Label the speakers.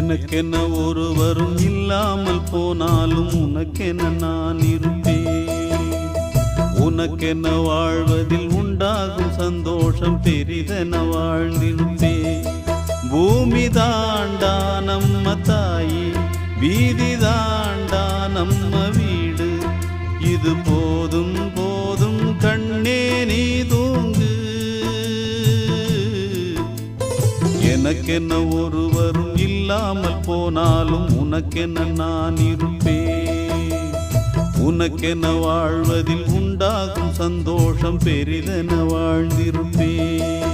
Speaker 1: எனக்கென்ன ஒருவரும் இல்லாமல் போனாலும் உனக்கென நான் இருப்பேன். உனக்கென்ன வாழ்வதில் உண்டாகும் சந்தோஷம் பெரிதென வாழ்ந்திருப்பேன். பூமி தாண்டா நம்ம தாயி, வீதி தாண்டா நம்ம வீடு. இது போதும் போதும் கண்ணே நீ தூங்கு. எனக்கென்ன ஒருவரும் இல்லாமல் போனாலும் உனக்கென்ன நான் இருப்பேன். உனக்கென்ன வாழ்வதில் உண்டாகும் சந்தோஷம் பெரிதென வாழ்ந்திருப்பேன்.